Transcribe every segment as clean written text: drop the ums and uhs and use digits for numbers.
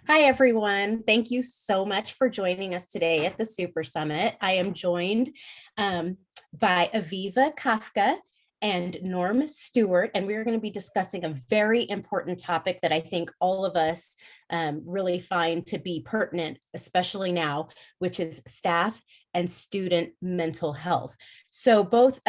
Hi, everyone. Thank you so much for joining us today at the Super Summit. I am joined by Aviva Kafka and Norm Stewart, and we're going to be discussing a very important topic that I think all of us really find to be pertinent, especially now, which is staff and student mental health. So both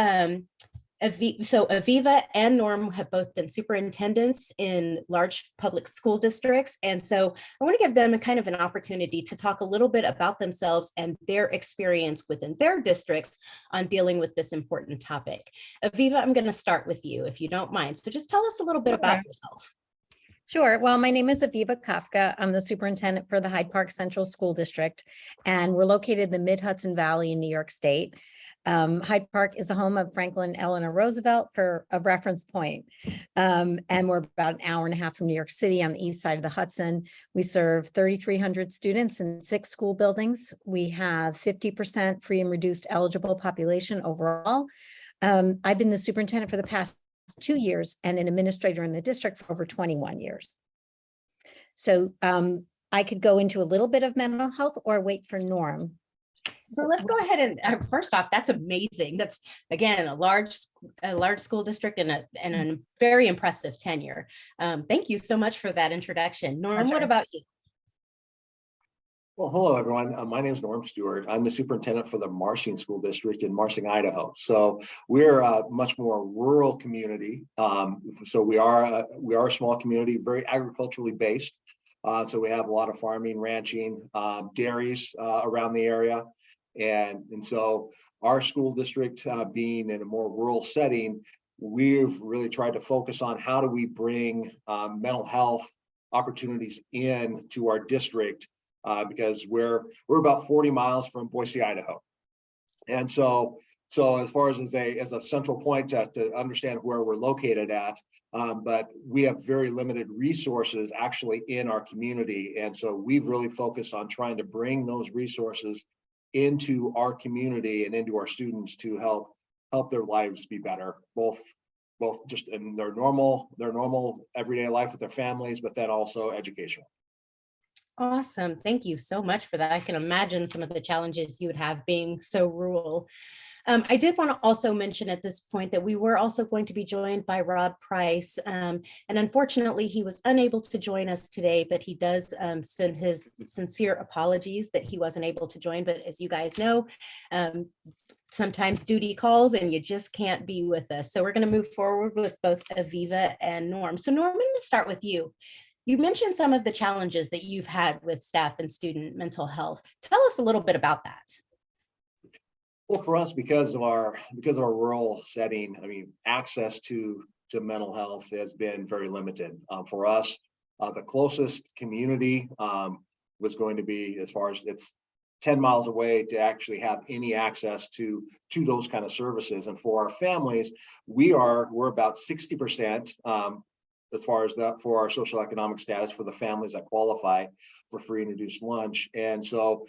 Aviva and Norm have both been superintendents in large public school districts. And so I want to give them a kind of an opportunity to talk a little bit about themselves and their experience within their districts on dealing with this important topic. Aviva, I'm going to start with you, if you don't mind. So just tell us a little bit about yourself. Sure. Well, my name is Aviva Kafka. I'm the superintendent for the Hyde Park Central School District, and we're located in the Mid-Hudson Valley in New York State. Hyde Park is the home of Franklin Eleanor Roosevelt, for a reference point. And we're about an hour and a half from New York City on the east side of the Hudson. We serve 3,300 students in 6 school buildings. We have 50% free and reduced eligible population overall. I've been the superintendent for the past 2 years and an administrator in the district for over 21 years. So I could go into a little bit of mental health or wait for Norm. So let's go ahead and first off, that's amazing. That's again a large school district and a very impressive tenure. Thank you so much for that introduction. Norm, what about you? Well, hello, everyone. My name is Norm Stewart. I'm the superintendent for the Marshing School District in Marshing, Idaho. So we're a much more rural community. So we are a small community, very agriculturally based. So we have a lot of farming, ranching, dairies around the area. And so our school district being in a more rural setting, we've really tried to focus on how do we bring mental health opportunities in to our district. Because we're about 40 miles from Boise, Idaho. And so as far as a central point to understand where we're located at, but we have very limited resources actually in our community. And so we've really focused on trying to bring those resources into our community and into our students to help their lives be better, both just in their normal everyday life with their families, but then also educational. Awesome. Thank you so much for that. I can imagine some of the challenges you would have being so rural. I did want to also mention at this point that we were also going to be joined by Rob Price. And unfortunately, he was unable to join us today, but he does send his sincere apologies that he wasn't able to join. But as you guys know, sometimes duty calls and you just can't be with us. So we're going to move forward with both Aviva and Norm. So Norm, I'm going to start with you. You mentioned some of the challenges that you've had with staff and student mental health. Tell us a little bit about that. Well, for us, because of our rural setting, I mean, access to mental health has been very limited. For us, the closest community was going to be, as far as it's 10 miles away, to actually have any access to those kind of services. And for our families, we're about 60%. As far as that for our social economic status for the families that qualify for free and reduced lunch. And so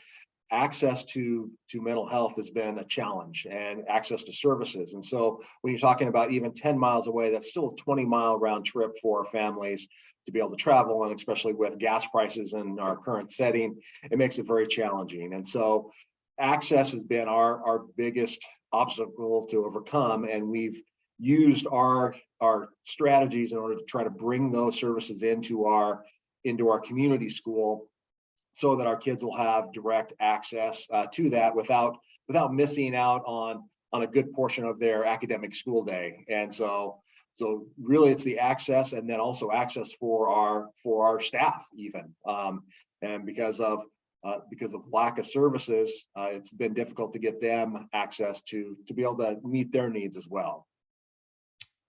access to mental health has been a challenge, and access to services. And so when you're talking about even 10 miles away, that's still a 20-mile round trip for our families to be able to travel. And especially with gas prices in our current setting, it makes it very challenging. And so access has been our biggest obstacle to overcome. And we've used our strategies in order to try to bring those services into our community school, so that our kids will have direct access to that without missing out on a good portion of their academic school day. And so really it's the access, and then also access for our staff even, and because of lack of services, it's been difficult to get them access to be able to meet their needs as well.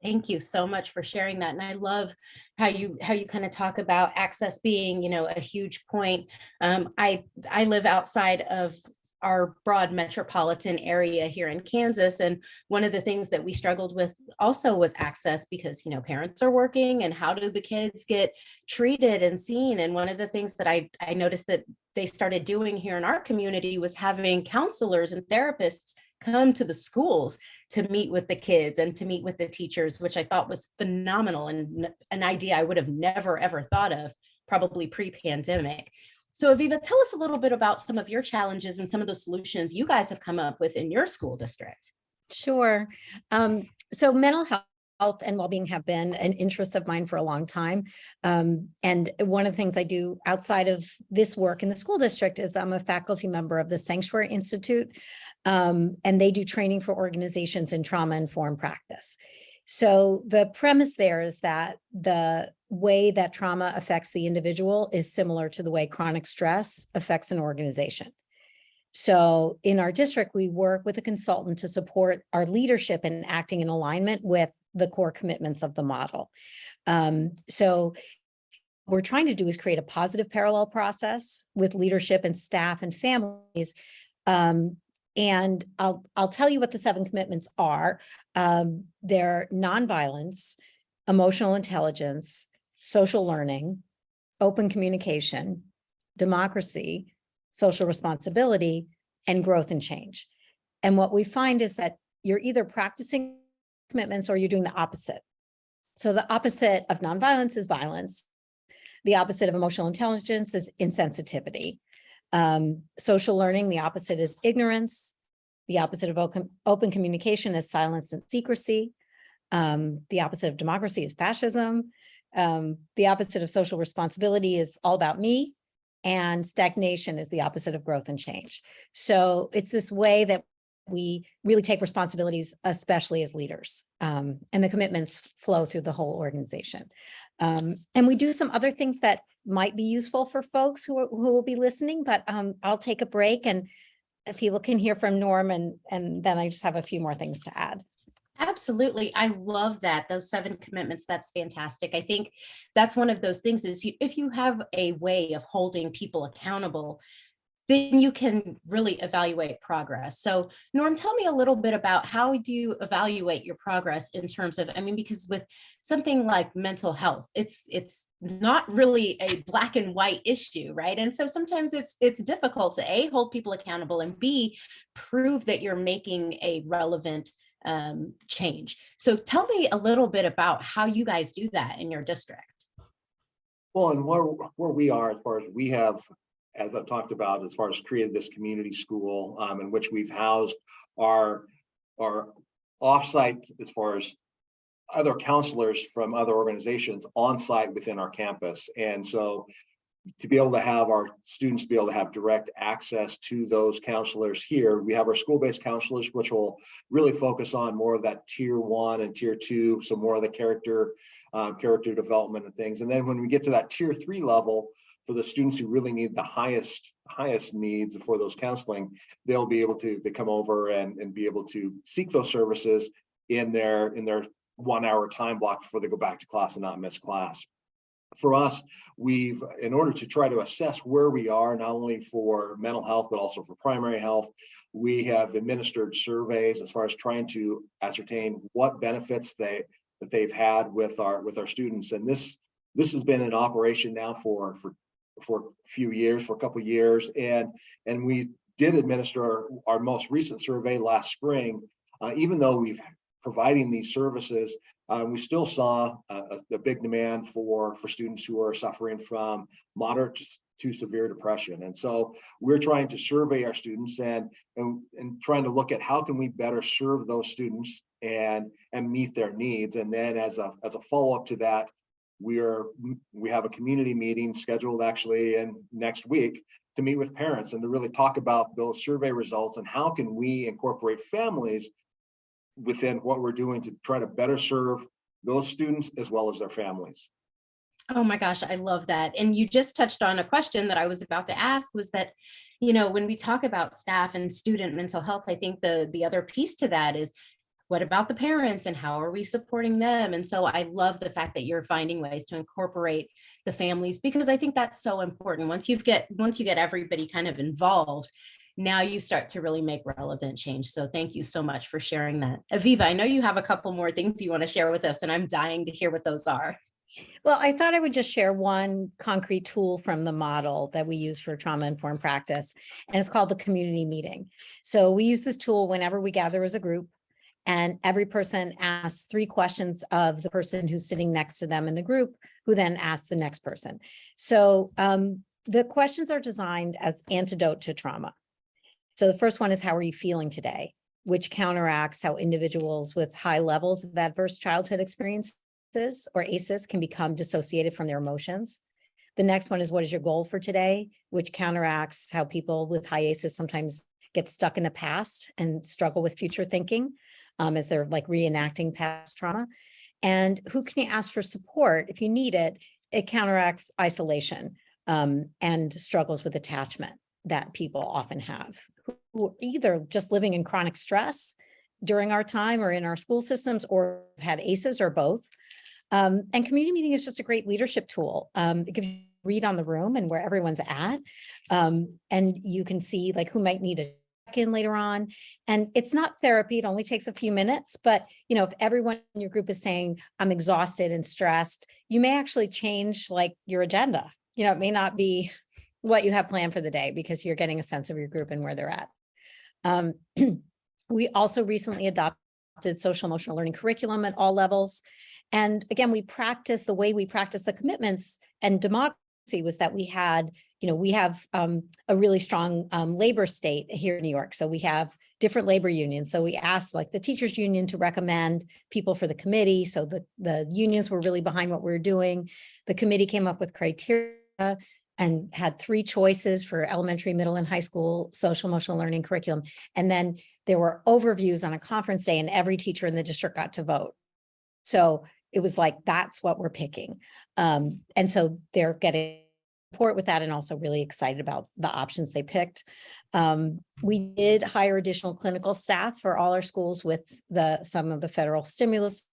Thank you so much for sharing that. And I love how you kind of talk about access being, a huge point. I live outside of our broad metropolitan area here in Kansas. And one of the things that we struggled with also was access, because, parents are working, and how do the kids get treated and seen? And one of the things that I noticed that they started doing here in our community was having counselors and therapists come to the schools to meet with the kids and to meet with the teachers, which I thought was phenomenal and an idea I would have never, ever thought of probably pre-pandemic. So Aviva, tell us a little bit about some of your challenges and some of the solutions you guys have come up with in your school district. Sure. So mental health and well-being have been an interest of mine for a long time. And one of the things I do outside of this work in the school district is I'm a faculty member of the Sanctuary Institute, and they do training for organizations in trauma-informed practice. So the premise there is that the way that trauma affects the individual is similar to the way chronic stress affects an organization. So in our district, we work with a consultant to support our leadership in acting in alignment with the core commitments of the model. So what we're trying to do is create a positive parallel process with leadership and staff and families. And I'll tell you what the 7 commitments are. They're nonviolence, emotional intelligence, social learning, open communication, democracy, social responsibility, and growth and change. And what we find is that you're either practicing commitments or you're doing the opposite. So the opposite of nonviolence is violence. The opposite of emotional intelligence is insensitivity. Social learning, the opposite is ignorance. The opposite of open communication is silence and secrecy. The opposite of democracy is fascism. The opposite of social responsibility is all about me. And stagnation is the opposite of growth and change. So it's this way that we really take responsibilities, especially as leaders, and the commitments flow through the whole organization. And we do some other things that might be useful for folks who will be listening, but I'll take a break and if people can hear from Norm, and then I just have a few more things to add. Absolutely. I love that. Those 7 commitments, that's fantastic. I think that's one of those things is if you have a way of holding people accountable, then you can really evaluate progress. So Norm, tell me a little bit about how do you evaluate your progress in terms of, I mean, because with something like mental health, it's not really a black and white issue, right? And so sometimes it's difficult to A, hold people accountable, and B, prove that you're making a relevant change. So tell me a little bit about how you guys do that in your district. Well, and where we are, as far as we have, as I've talked about, as far as created this community school in which we've housed our offsite, as far as other counselors from other organizations on site within our campus. And so to be able to have our students be able to have direct access to those counselors here, we have our school-based counselors, which will really focus on more of that tier 1 and tier 2, so more of the character development and things. And then when we get to that tier 3 level, for the students who really need the highest needs for those counseling, they'll be able to come over and be able to seek those services in their 1 hour time block before they go back to class and not miss class. For us, in order to try to assess where we are, not only for mental health, but also for primary health, we have administered surveys as far as trying to ascertain what benefits that they've had with our students. And this has been in operation now for a few years, for a couple of years. And we did administer our most recent survey last spring. Even though we've providing these services, we still saw a big demand for students who are suffering from moderate to severe depression. And so we're trying to survey our students and trying to look at how can we better serve those students and meet their needs. And then as a follow-up to that, we have a community meeting scheduled actually in next week to meet with parents and to really talk about those survey results and how can we incorporate families within what we're doing to try to better serve those students as well as their families. Oh my gosh, I love that. And you just touched on a question that I was about to ask, was that, when we talk about staff and student mental health, I think the other piece to that is, what about the parents and how are we supporting them? And so I love the fact that you're finding ways to incorporate the families, because I think that's so important. Once you get everybody kind of involved, now you start to really make relevant change. So thank you so much for sharing that. Aviva, I know you have a couple more things you want to share with us, and I'm dying to hear what those are. Well, I thought I would just share one concrete tool from the model that we use for trauma-informed practice, and it's called the community meeting. So we use this tool whenever we gather as a group, And every person asks 3 questions of the person who's sitting next to them in the group, who then asks the next person. So the questions are designed as antidote to trauma. So the first one is, how are you feeling today? Which counteracts how individuals with high levels of adverse childhood experiences or ACEs can become dissociated from their emotions. The next one is, what is your goal for today? Which counteracts how people with high ACEs sometimes get stuck in the past and struggle with future thinking as they're like reenacting past trauma. And who can you ask for support if you need it? It counteracts isolation and struggles with attachment that people often have, who are either just living in chronic stress during our time or in our school systems, or had ACEs, or both. And community meeting is just a great leadership tool. It gives you a read on the room and where everyone's at. And you can see like who might need a check-in later on. And it's not therapy, it only takes a few minutes, but you know, if everyone in your group is saying, I'm exhausted and stressed, you may actually change like your agenda. You know, it may not be what you have planned for the day because you're getting a sense of your group and where they're at. We also recently adopted social emotional learning curriculum at all levels. And again, the way we practice the commitments and democracy was that we had, you know, we have a really strong labor state here in New York. So we have different labor unions. So we asked like the teachers union to recommend people for the committee. So the unions were really behind what we were doing. The committee came up with criteria and had 3 choices for elementary, middle, and high school social emotional learning curriculum. And then there were overviews on a conference day, and every teacher in the district got to vote. So it was like, that's what we're picking. And so they're getting support with that, and also really excited about the options they picked. We did hire additional clinical staff for all our schools with some of the federal stimulus.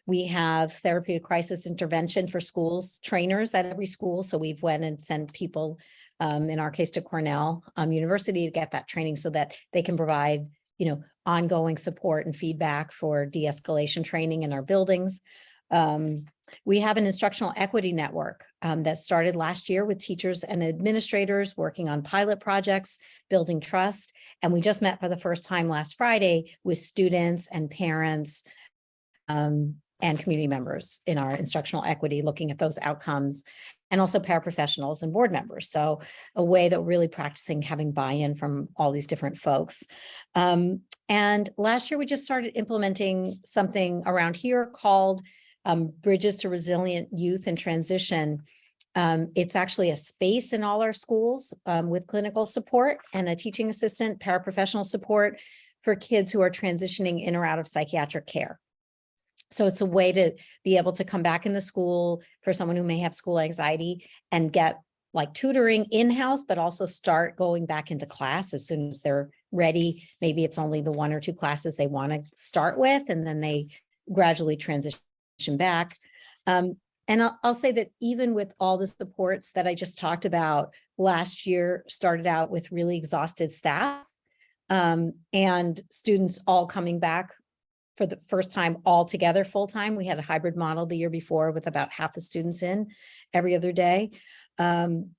We have therapeutic crisis intervention for schools, trainers at every school. So we've went and sent people, in our case, to Cornell University to get that training so that they can provide, you know, ongoing support and feedback for de-escalation training in our buildings. We have an instructional equity network that started last year with teachers and administrators working on pilot projects, building trust. And we just met for the first time last Friday with students and parents and community members in our instructional equity, looking at those outcomes, and also paraprofessionals and board members. So a way that we're really practicing having buy-in from all these different folks. And last year, we just started implementing something around here called Bridges to Resilient Youth and Transition. It's actually a space in all our schools with clinical support and a teaching assistant, paraprofessional support for kids who are transitioning in or out of psychiatric care. So it's a way to be able to come back in the school for someone who may have school anxiety and get like tutoring in-house, but also start going back into class as soon as they're ready. Maybe it's only the 1 or 2 classes they want to start with, and then they gradually transition back. And I'll say that even with all the supports that I just talked about, last year started out with really exhausted staff and students all coming back for the first time all together full time. We had a hybrid model the year before with about half the students in every other day.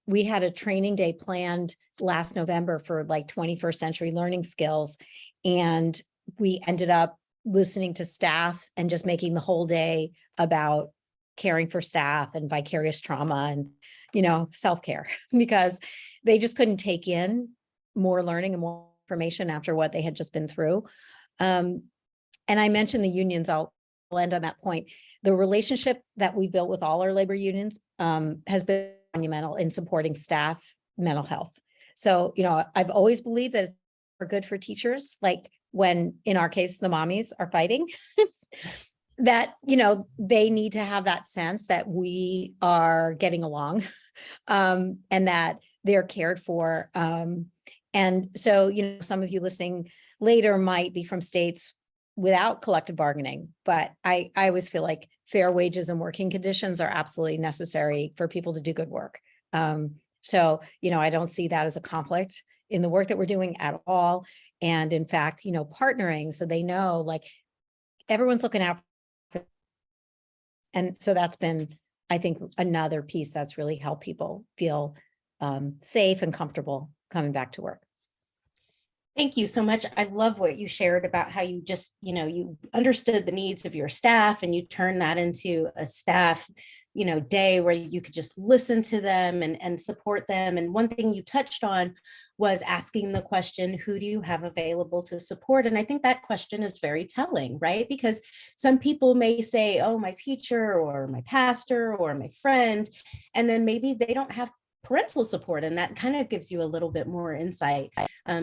We had a training day planned last November for like 21st century learning skills. And we ended up listening to staff and just making the whole day about caring for staff and vicarious trauma and, you know, self-care, because they just couldn't take in more learning and more information after what they had just been through. And I mentioned the unions, I'll end on that point. The relationship that we built with all our labor unions has been monumental in supporting staff mental health. So, you know, I've always believed that it's good for teachers, like when, in our case, the mommies are fighting, that, you know, they need to have that sense that we are getting along and that they're cared for. And so, you know, some of you listening later might be from states without collective bargaining, but I always feel like fair wages and working conditions are absolutely necessary for people to do good work. So, you know, I don't see that as a conflict in the work that we're doing at all. And in fact, you know, partnering so they know like everyone's looking out for, and so that's been, I think, another piece that's really helped people feel safe and comfortable coming back to work. Thank you so much. I love what you shared about how you just, you understood the needs of your staff and you turned that into a staff, day where you could just listen to them and support them. And one thing you touched on was asking the question, who do you have available to support? And I think that question is very telling, right? Because some people may say, oh, my teacher or my pastor or my friend, and then maybe they don't have parental support. And that kind of gives you a little bit more insight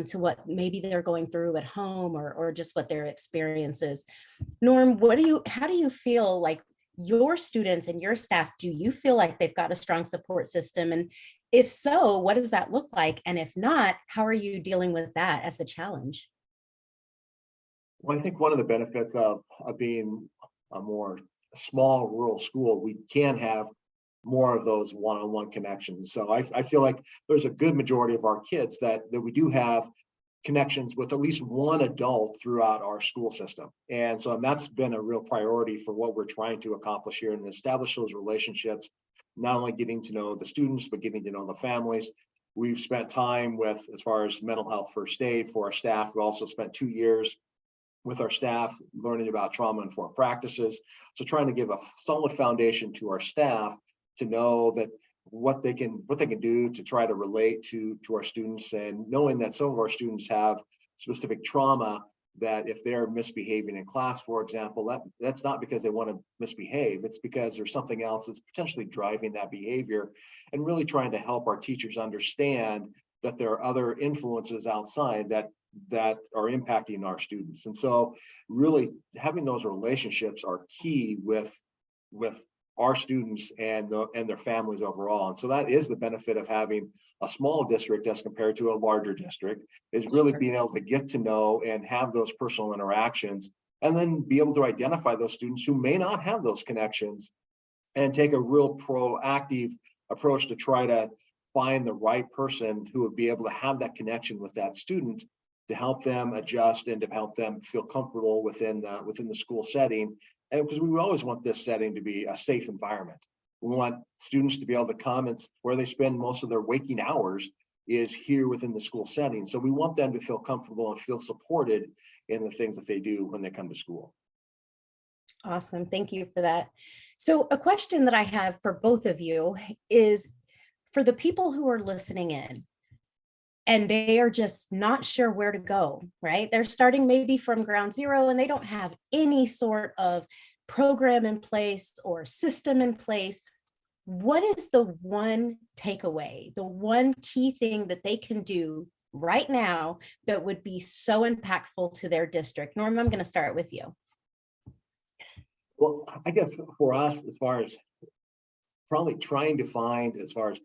to what maybe they're going through at home or just what their experience is. Norm, how do you feel like your students and your staff, do you feel like they've got a strong support system? And if so, what does that look like? And if not, how are you dealing with that as a challenge? Well, I think one of the benefits of being a more small rural school, we can have more of those one-on-one connections. So I feel like there's a good majority of our kids that we do have connections with at least one adult throughout our school system. And that's been a real priority for what we're trying to accomplish here and establish those relationships, not only getting to know the students, but getting to know the families. We've spent time with, as far as mental health first aid for our staff. We also spent 2 years with our staff learning about trauma-informed practices. So trying to give a solid foundation to our staff to know that what they can do to try to relate to our students, and knowing that some of our students have specific trauma, that if they're misbehaving in class, for example, that's not because they want to misbehave, it's because there's something else that's potentially driving that behavior, and really trying to help our teachers understand that there are other influences outside that are impacting our students. And so really having those relationships are key with our students and their families overall. And so that is the benefit of having a small district as compared to a larger district, is really being able to get to know and have those personal interactions, and then be able to identify those students who may not have those connections and take a real proactive approach to try to find the right person who would be able to have that connection with that student, to help them adjust and to help them feel comfortable within the school setting. And because we always want this setting to be a safe environment. We want students to be able to come, and where they spend most of their waking hours is here within the school setting. So we want them to feel comfortable and feel supported in the things that they do when they come to school. Awesome. Thank you for that. So a question that I have for both of you is, for the people who are listening in and they are just not sure where to go, right? They're starting maybe from ground zero and they don't have any sort of program in place or system in place. What is the one takeaway, the one key thing that they can do right now that would be so impactful to their district? Norm, I'm going to start with you. Well, I guess for us, as far as probably trying to find, as far as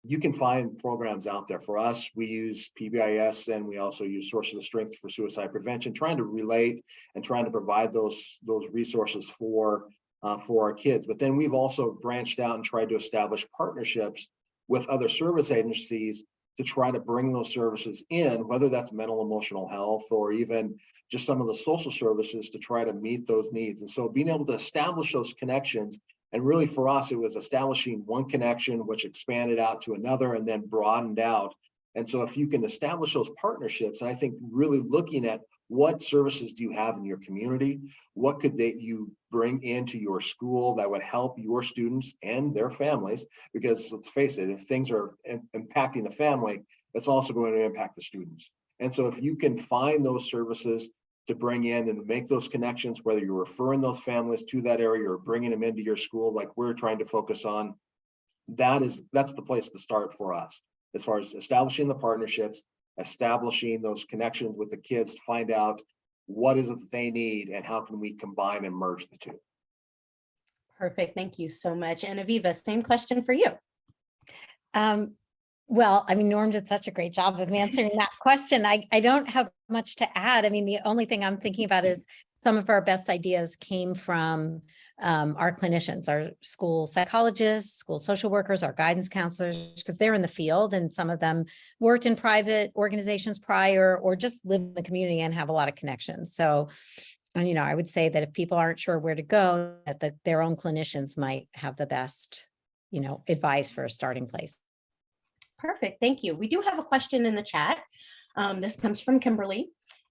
you can find programs out there. For us, we use PBIS, and we also use Sources of Strength for suicide prevention, trying to relate and trying to provide those resources for our kids. But then we've also branched out and tried to establish partnerships with other service agencies to try to bring those services in, whether that's mental, emotional health, or even just some of the social services, to try to meet those needs. And so being able to establish those connections. And really for us, it was establishing one connection, which expanded out to another and then broadened out. And so if you can establish those partnerships, and I think really looking at what services do you have in your community, what could you bring into your school that would help your students and their families, because let's face it, if things are impacting the family, that's also going to impact the students. And so if you can find those services to bring in and make those connections, whether you're referring those families to that area or bringing them into your school, like we're trying to focus on, that's the place to start for us, as far as establishing the partnerships, establishing those connections with the kids to find out what is it that they need and how can we combine and merge the two. Perfect. Thank you so much. And Aviva, same question for you. Well, I mean, Norm did such a great job of answering that question. I don't have much to add. I mean, the only thing I'm thinking about is some of our best ideas came from our clinicians, our school psychologists, school social workers, our guidance counselors, because they're in the field, and some of them worked in private organizations prior or just live in the community and have a lot of connections. So, I would say that if people aren't sure where to go, that their own clinicians might have the best, advice for a starting place. Perfect. Thank you. We do have a question in the chat. This comes from Kimberly,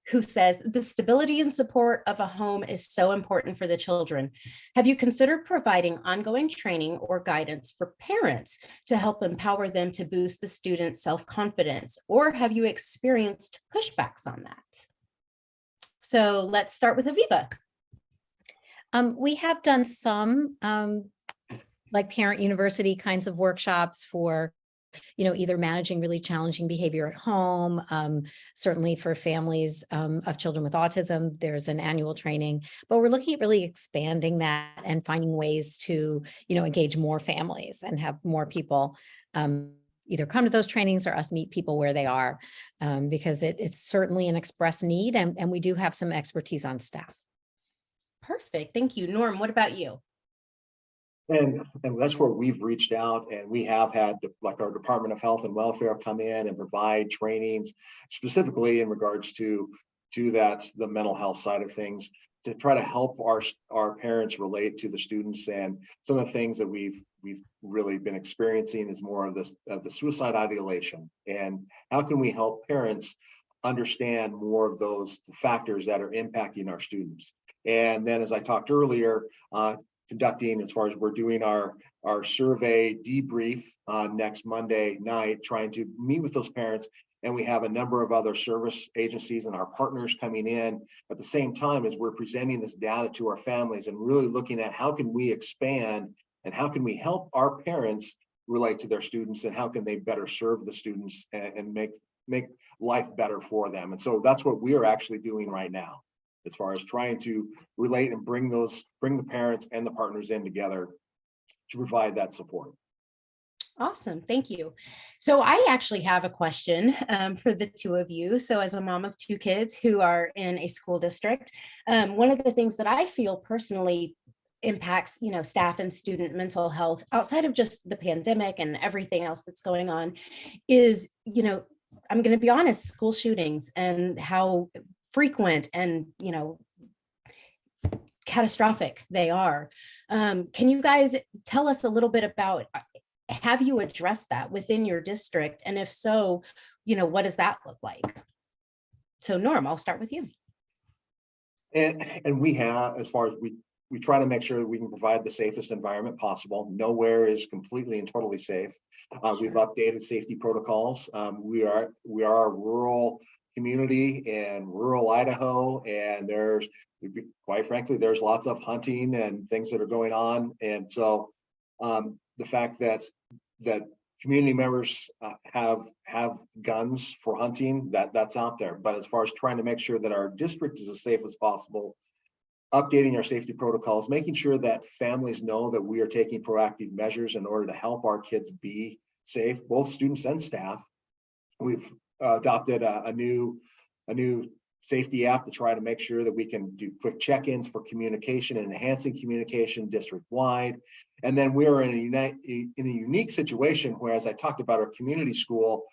who says, the stability and support of a home is so important for the children. Have you considered providing ongoing training or guidance for parents to help empower them to boost the student's self-confidence? Or have you experienced pushbacks on that? So let's start with Aviva. We have done some like parent university kinds of workshops for, either managing really challenging behavior at home. Certainly for families of children with autism, there's an annual training, but we're looking at really expanding that and finding ways to, engage more families and have more people either come to those trainings or us meet people where they are, because it's certainly an express need, and we do have some expertise on staff. Perfect. Thank you. Norm, what about you? And that's where we've reached out, and we have had like our Department of Health and Welfare come in and provide trainings specifically in regards to that, the mental health side of things, to try to help our parents relate to the students. And some of the things that we've really been experiencing is more of the suicide ideation, and how can we help parents understand more of those factors that are impacting our students. And then, as I talked earlier, conducting, as far as we're doing our survey debrief next Monday night, trying to meet with those parents. And we have a number of other service agencies and our partners coming in at the same time as we're presenting this data to our families, and really looking at how can we expand and how can we help our parents relate to their students, and how can they better serve the students and make life better for them. And so that's what we are actually doing right now, as far as trying to relate and bring the parents and the partners in together to provide that support. Awesome. Thank you. So I actually have a question for the two of you. So as a mom of two kids who are in a school district, one of the things that I feel personally impacts, staff and student mental health outside of just the pandemic and everything else that's going on is, I'm going to be honest, school shootings and how frequent and catastrophic they are. Can you guys tell us a little bit about, have you addressed that within your district? And if so, what does that look like? So Norm, I'll start with you. And we have, as far as we try to make sure that we can provide the safest environment possible. Nowhere is completely and totally safe. We've updated safety protocols. We are a rural community in rural Idaho, and quite frankly, there's lots of hunting and things that are going on. And so the fact that community members have guns for hunting, that's out there. But as far as trying to make sure that our district is as safe as possible, updating our safety protocols, making sure that families know that we are taking proactive measures in order to help our kids be safe, both students and staff. We've adopted a new safety app to try to make sure that we can do quick check-ins for communication and enhancing communication district-wide. And then we're in a unique situation where, as I talked about our community school,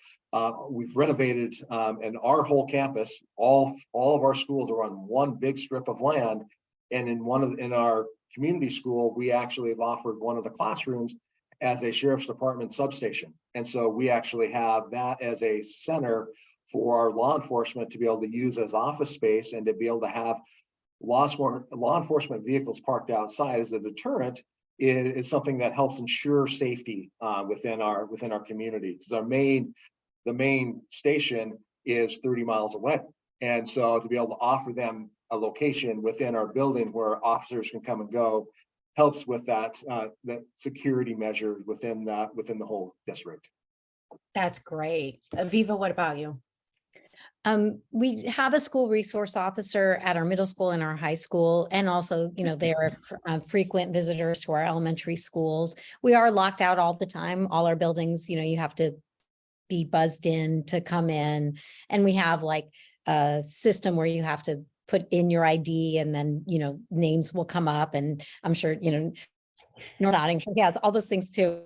we've renovated and our whole campus, all of our schools are on one big strip of land. And in our community school, we actually have offered one of the classrooms as a sheriff's department substation. And so we actually have that as a center for our law enforcement to be able to use as office space, and to be able to have law enforcement vehicles parked outside as a deterrent is something that helps ensure safety within our community. Because the main station is 30 miles away. And so to be able to offer them a location within our building where officers can come and go helps with that security measure within the whole district. That's great. Aviva, what about you? We have a school resource officer at our middle school and our high school, and also, they are frequent visitors to our elementary schools. We are locked out all the time. All our buildings, you have to be buzzed in to come in, and we have like a system where you have to put in your ID, and then, names will come up, and I'm sure, nodding, yes, all those things too.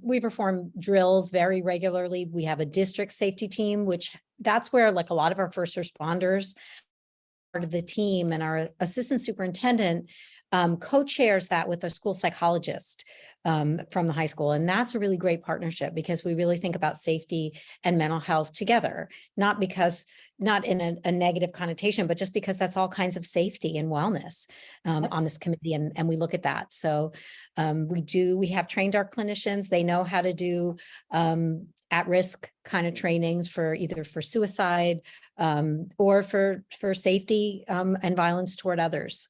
We perform drills very regularly. We have a district safety team, which that's where like a lot of our first responders are part of the team, and our assistant superintendent co-chairs that with a school psychologist. from the high school. And that's a really great partnership because we really think about safety and mental health together, not in a negative connotation, but just because that's all kinds of safety and wellness on this committee. And we look at that. So we have trained our clinicians. They know how to do at-risk kind of trainings for either for suicide or for safety and violence toward others.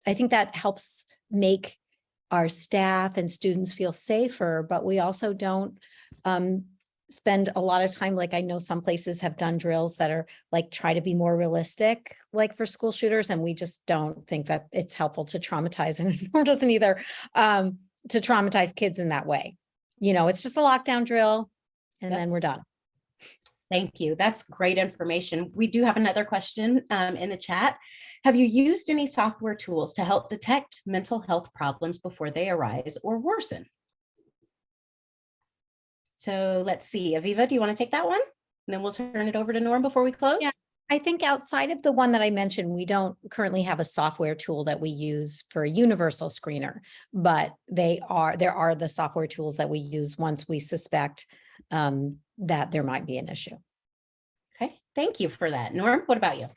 I think that helps make our staff and students feel safer, but we also don't spend a lot of time, like I know some places have done drills that are like try to be more realistic, like for school shooters, and we just don't think that it's helpful to traumatize, and nor doesn't either to traumatize kids in that way. You know, it's just a lockdown drill and then we're done. Thank you. That's great information. We do have another question in the chat. Have you used any software tools to help detect mental health problems before they arise or worsen? So let's see. Aviva, do you want to take that one? And then we'll turn it over to Norm before we close. Yeah. I think outside of the one that I mentioned, we don't currently have a software tool that we use for a universal screener, but there are the software tools that we use once we suspect that there might be an issue. Okay, thank you for that. Norm, what about you?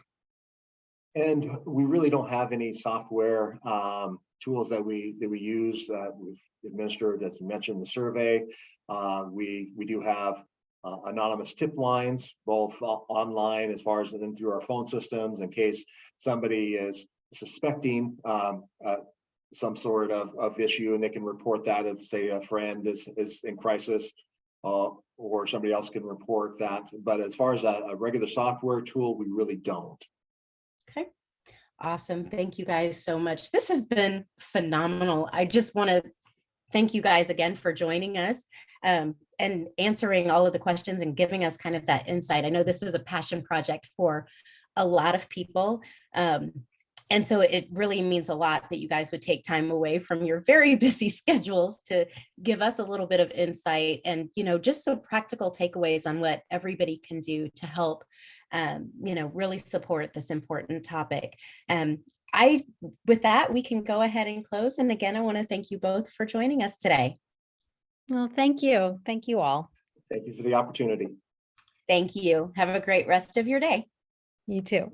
And we really don't have any software tools that we use. We've administered, as you mentioned, the survey. We do have anonymous tip lines, both online as far as and through our phone systems, in case somebody is suspecting some sort of issue, and they can report that if, say, a friend is in crisis, or somebody else can report that. But as far as a regular software tool, we really don't. Okay, awesome. Thank you guys so much. This has been phenomenal. I just want to thank you guys again for joining us and answering all of the questions and giving us kind of that insight. I know this is a passion project for a lot of people. And so it really means a lot that you guys would take time away from your very busy schedules to give us a little bit of insight and, you know, just some practical takeaways on what everybody can do to help, you know, really support this important topic. With that, we can go ahead and close. And again, I want to thank you both for joining us today. Well, thank you. Thank you all. Thank you for the opportunity. Thank you. Have a great rest of your day. You too.